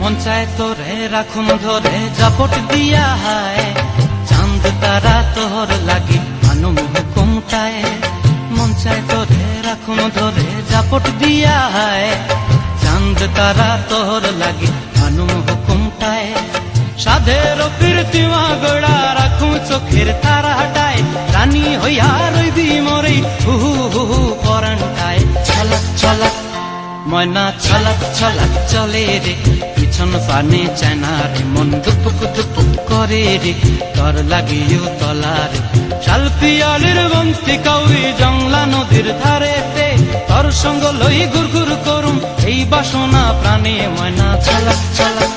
মন চায় তোরে রাখুন ধরে জাপট দিয়া হায়, চাঁদ তারা তোর লাগি আনুম হুকুমটায়। মন চায় তোরে রাখুন ধরে জাপট দিয়া হায়, চাঁদ তারা তোর লাগি আনুম হুকুমটায়। সাধের কীর্তিমা গোড়া রাখুন চোখের তারা হাটায়, রানী হইয়া রইবি মরে হু হু হু পরান্টায়। ছলাক ছলাক ময়না ছলাক ছলাক চলে রে, পিছন পানে চায়না রে, মন দুপুক দুপুক করে রে, তোর লাগিও তলারে। শাল পিয়ালির বন্তি কাউরি জংলা নদীর ধারেতে, তোর সঙ্গ লই গুর গুর করুম এই বাসনা প্রাণে। ময়না ছলাক ছলাক